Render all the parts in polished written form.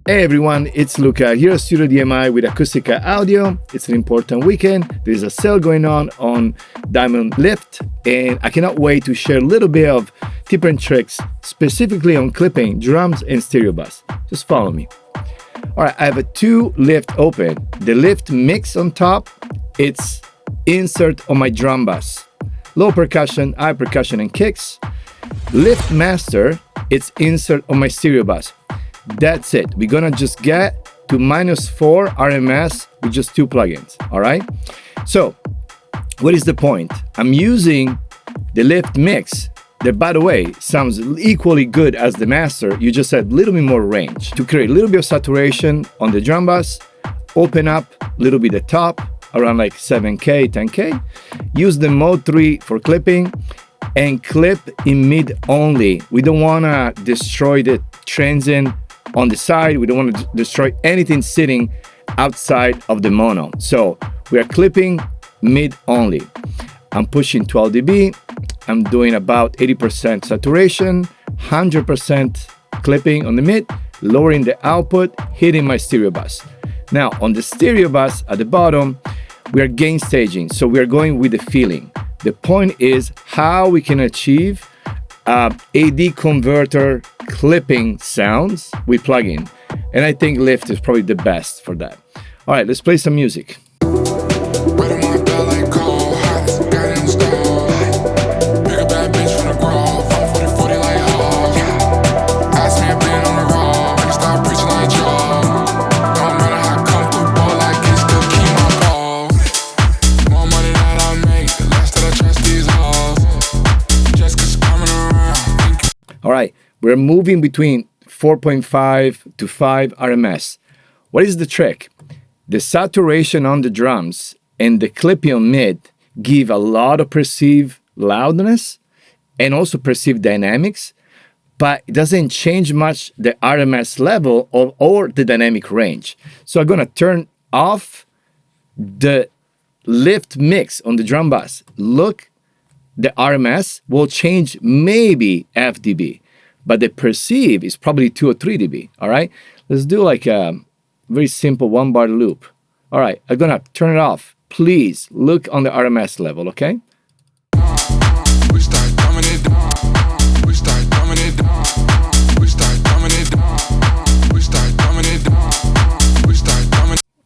Hey everyone, it's Luca here at Studio DMI with Acustica Audio. It's an important weekend. There's a sale going on Diamond Lift, and I cannot wait to share a little bit of tips and tricks specifically on clipping drums and stereo bass. Just follow me. All right, I have a two lift open. The lift mix on top, it's insert on my drum bass. Low percussion, high percussion and kicks. Lift master, it's insert on my stereo bass. That's it. We're gonna just get to -4 RMS with just two plugins, all right? So, what is the point? I'm using the lift mix that, by the way, sounds equally good as the master. You just add a little bit more range to create a little bit of saturation on the drum bass, open up a little bit the top, around like 7K, 10K. Use the mode 3 for clipping and clip in mid only. We don't wanna destroy the transient on the side. We don't want to destroy anything sitting outside of the mono. So we are clipping mid only. I'm pushing 12 dB. I'm doing about 80% saturation, 100% clipping on the mid, lowering the output, hitting my stereo bass. Now on the stereo bass at the bottom, we are gain staging. So we are going with the feeling. The point is how we can achieve AD converter clipping sounds with plugin, and I think Lift is probably the best for that. All right, let's play some music. All right, we're moving between 4.5 to 5 RMS. What is the trick? The saturation on the drums and the clipping on mid give a lot of perceived loudness and also perceived dynamics, but it doesn't change much the RMS level or the dynamic range. So I'm gonna turn off the lift mix on the drum bass. Look, the RMS will change maybe half dB, but the perceive is probably 2 or 3 dB, all right? Let's do like a very simple 1-bar loop. All right, I'm gonna turn it off. Please look on the RMS level, okay?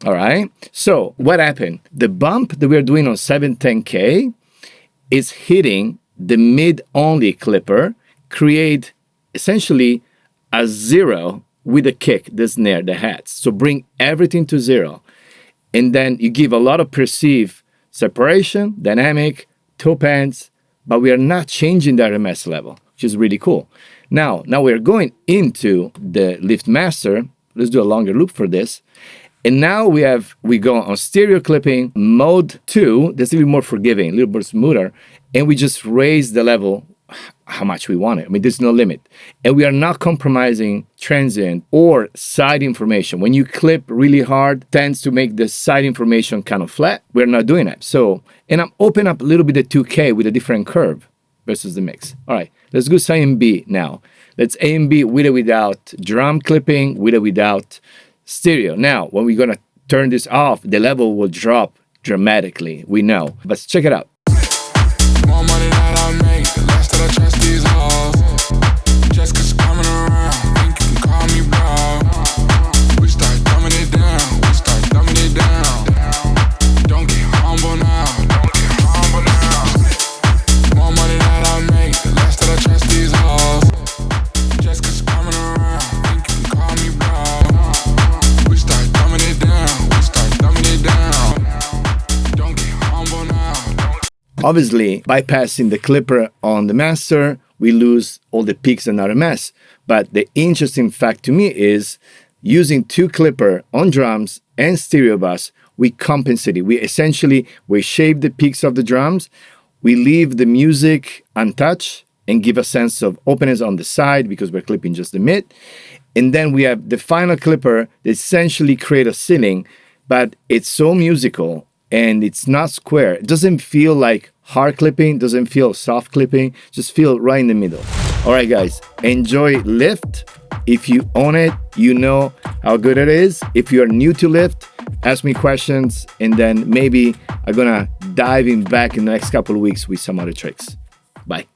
All right, so what happened? The bump that we're doing on 710K is hitting the mid-only clipper, create essentially a zero with a kick, the snare, the hats. So bring everything to zero. And then you give a lot of perceived separation, dynamic, top ends, but we are not changing the RMS level, which is really cool. Now we're going into the lift master. Let's do a longer loop for this. And now we go on stereo clipping mode 2, that's a little more forgiving, a little more smoother, and we just raise the level how much we want it. I mean, there's no limit. And we are not compromising transient or side information. When you clip really hard, tends to make the side information kind of flat. We're not doing that. So, and I'm opening up a little bit of 2K with a different curve versus the mix. All right, let's go A and B now. Let's A and B with or without drum clipping, with or without stereo. Now, when we're gonna turn this off, the level will drop dramatically, we know. But check it out. More money that I make, the less that I trust these hoes. Just 'cause coming around, think you can call me bro. We start dumbing it down, we start dumbing it down. Don't get humble now, don't get humble now. More money that I make, the less that I trust these hoes. Just 'cause coming around, think you can call me bro. Obviously, bypassing the clipper on the master, we lose all the peaks and RMS. But the interesting fact to me is using two clipper on drums and stereo bass, we compensate it. We shave the peaks of the drums, we leave the music untouched and give a sense of openness on the side because we're clipping just the mid. And then we have the final clipper that essentially create a ceiling, but it's so musical and it's not square. It doesn't feel like hard clipping, doesn't feel soft clipping, just feel right in the middle. All right, guys, enjoy Lift. If you own it, you know how good it is. If you're new to lift, ask me questions, and then maybe I'm gonna dive in back in the next couple of weeks with some other tricks. Bye.